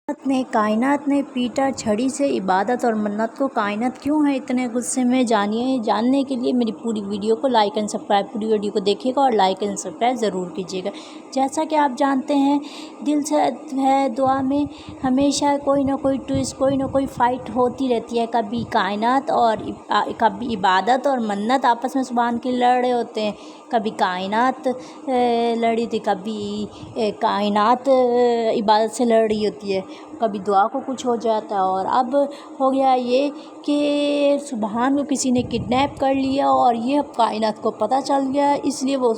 कायनात ने पीटा छड़ी से इबादत और मन्नत को। कायनात क्यों है इतने गुस्से में, जानने के लिए मेरी पूरी वीडियो को लाइक एंड सब्सक्राइब, पूरी वीडियो को देखिएगा और लाइक एंड सब्सक्राइब ज़रूर कीजिएगा। जैसा कि आप जानते हैं, दिल से है दुआ में हमेशा कोई ना कोई ट्विस्ट, कोई ना कोई फ़ाइट होती रहती है। कभी कायनात और कभी इबादत और मन्नत आपस में सुभान के लड़ रहे होते हैं। कभी कायनात लड़ी थी, कभी कायनात इबादत से लड़ रही होती है, कभी दुआ को कुछ हो जाता है। और अब हो गया ये कि सुभान को किसी ने किडनैप कर लिया और ये अब कायनात को पता चल गया, इसलिए वो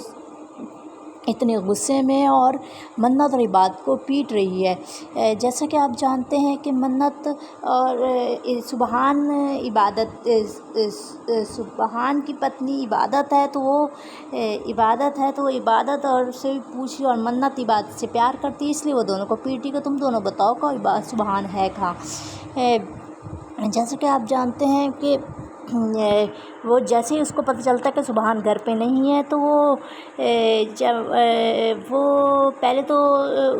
इतने गुस्से में और मन्नत और इबादत को पीट रही है। जैसा कि आप जानते हैं कि मन्नत और सुभान सुभान की पत्नी इबादत है, तो वो इबादत और से पूछी, और मन्नत इबादत से प्यार करती है, इसलिए वो दोनों को पीटी कि तुम दोनों बताओ कौन सुभान है कहाँ। जैसा कि आप जानते हैं कि वो जैसे ही उसको पता चलता है कि सुभान घर पे नहीं है, तो वो पहले तो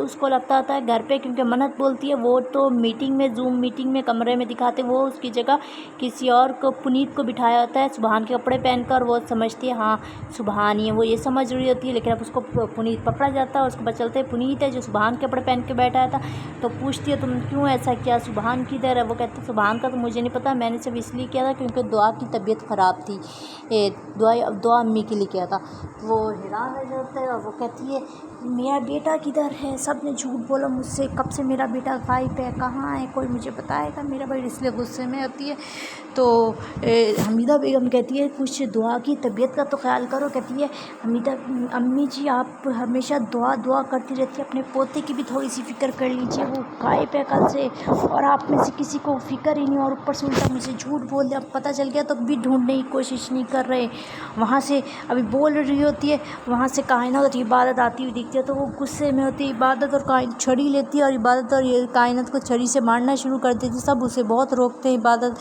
उसको लगता था घर पे, क्योंकि मन्नत बोलती है वो तो मीटिंग में, जूम मीटिंग में कमरे में दिखाते, वो उसकी जगह किसी और को, पुनीत को बिठाया होता है सुभान के कपड़े पहनकर। वो समझती है हाँ सुभान ही है, वो ये समझ रही होती है। लेकिन अब उसको पुनीत पकड़ा जाता है और उसको पता चलता है पुनीत है जो सुभान के कपड़े पहन के बैठा था। तो पूछती है तुम क्यों ऐसा किया, सुभान किधर है? वो कहते सुभान का तो मुझे नहीं पता, मैंने सिर्फ इसलिए किया था क्योंकि दुआ की तबीयत ख़राब थी, दुआ अम्मी के लिए किया था। वो हैरान रह जाता है और वो कहती है मेरा बेटा किधर है? सब ने झूठ बोला मुझसे, कब से मेरा बेटा गायब है, कहाँ है, कोई मुझे बताएगा मेरा भाई? इसलिए गुस्से में होती है। तो हमीदा बेगम कहती है कुछ दुआ की तबीयत का तो ख्याल करो। कहती है हमीदा अम्मी जी आप हमेशा दुआ करती रहती है, अपने पोते की भी थोड़ी सी फ़िक्र कर लीजिए, वो गायब है कल से और आप में से किसी को फ़िक्र ही नहीं, और ऊपर से उल्टा मुझे झूठ बोल दिया, पता चल गया तो भी ढूंढने की कोशिश नहीं कर रहे। वहाँ से अभी बोल रही होती है, वहाँ से कायनात और इबादत आती हुई दिखती है, तो वो गुस्से में होती है। इबादत और छड़ी लेती है और इबादत और ये कायनात को छड़ी से मारना शुरू कर देती है। सब उसे बहुत रोकते हैं, इबादत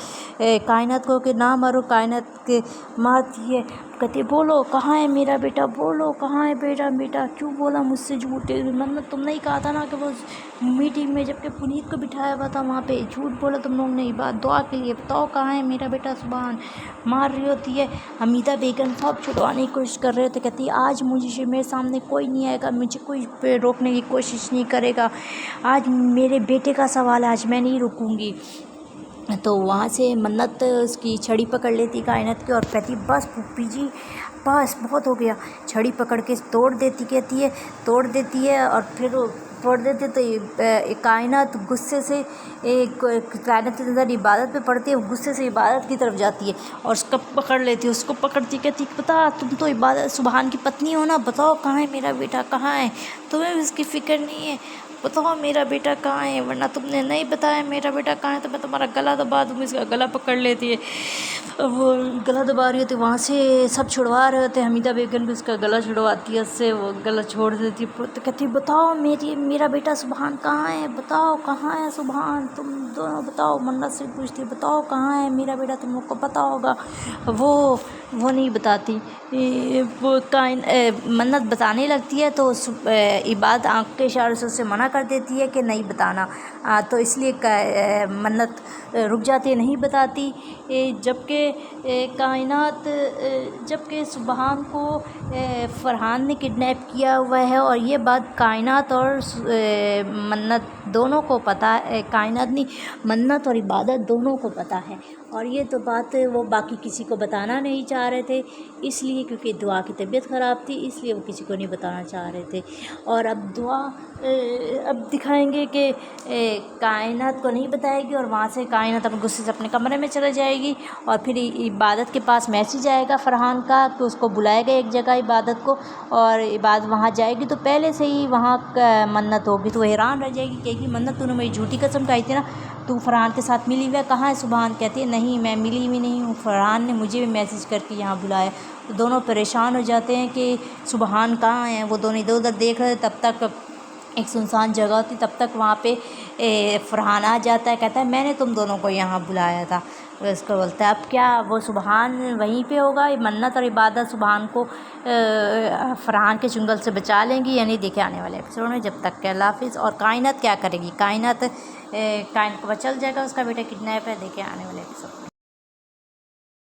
कायनात को कि ना मारो, कायनात के मारती है, कहती बोलो कहाँ है मेरा बेटा, बोलो कहाँ है बेटा क्यों बोला मुझसे झूठ? मतलब तुमने ही कहा था ना कि वो मीटिंग में जबकि पुनीत को बिठाया हुआ था वहाँ पे झूठ बोला तुम लोग ने, बात दुआ के लिए बताओ कहाँ है मेरा बेटा? सुभान मार रही होती है। हमीदा बेगम सब छुड़वाने की कोशिश कर रहे होते, कहती है आज मुझे मेरे सामने कोई नहीं आएगा, मुझे कोई रोकने की कोशिश नहीं करेगा, आज मेरे बेटे का सवाल है, आज मैं नहीं रुकूंगी। तो वहाँ से मन्नत उसकी छड़ी पकड़ लेती कायनात की और कहती बस पुप्पी जी बस बहुत हो गया, छड़ी पकड़ के तोड़ देती, कहती है तोड़ देती है और फिर तोड़ देती तो कायनात गुस्से से कायनात के अंदर इबादत पे पड़ती है, गुस्से से इबादत की तरफ जाती है और उसको पकड़ लेती है, उसको पकड़ती कहती बता तुम तो इबादत सुभान की पत्नी हो ना, बताओ कहाँ है मेरा बेटा, कहाँ है? तुम्हें भी उसकी फ़िक्र नहीं है, बताओ मेरा बेटा कहाँ है, वरना तुमने नहीं बताया मेरा बेटा कहाँ है तो मैं तुम्हारा गला दबा दूँगी। इसका गला पकड़ लेती है, वो गला दबा रही होती है, वहाँ से सब छुड़वा रहे होते हैं। हमीदा बेगम भी उसका गला छुड़वाती है, उससे वो गला छोड़ देती है। तो कहती है बताओ मेरा बेटा सुभान कहाँ है, बताओ कहाँ है सुभान, तुम दोनों बताओ। मन्नत से पूछती है बताओ कहाँ है मेरा बेटा, तुम लोग को पता होगा। वो नहीं बताती, वो मन्नत बताने लगती है तो इबादत आँख के इशारे से उससे मना कर देती है कि नहीं बताना। तो इसलिए मन्नत रुक जाती है, नहीं बताती। जबकि सुभान को फरहान ने किडनैप किया हुआ है और ये बात कायनात और मन्नत दोनों को पता है, कायनात नहीं मन्नत और इबादत दोनों को पता है। और ये तो बात वो बाकी किसी को बताना नहीं चाह रहे थे, इसलिए क्योंकि दुआ की तबीयत ख़राब थी, इसलिए वो किसी को नहीं बताना चाह रहे थे। और अब दिखाएंगे कि कायनात को नहीं बताएगी और वहाँ से कायनात अपने गुस्से से अपने कमरे में चले जाएगी और फिर इबादत के पास मैसेज आएगा फरहान का कि उसको बुलाएगा एक जगह इबादत को, और इबादत वहाँ जाएगी तो पहले से ही वहाँ मन्नत होगी, तो हैरान रह जाएगी, कहेगी मन्नत तूने मेरी झूठी कसम खाई थी ना, तू फरहान के साथ मिली हुई है, कहाँ है सुभान? कहती है नहीं मैं मिली हुई नहीं हूँ, फरहान ने मुझे भी मैसेज करके यहाँ बुलाया। तो दोनों परेशान हो जाते हैं कि सुभान कहाँ हैं। वो दोनों इधर उधर देख रहे, तब तक एक सुनसान जगह होती, तब तक वहाँ पे फरहान आ जाता है, कहता है मैंने तुम दोनों को यहाँ बुलाया था। اس کو بولتے ہیں اب کیا وہ سبحان وہیں پہ ہوگا، منت اور عبادت سبحان کو فرحان کے چنگل سے بچا لیں گی، یعنی دیکھے آنے والے ایپیسوڈ میں. جب تک کہ اللہ حافظ. اور کائنات کیا کرے گی، کائنات کو چل جائے گا، اس کا بیٹا کڈنیپ ہے، دیکھے آنے والے ایپیسوڈ میں.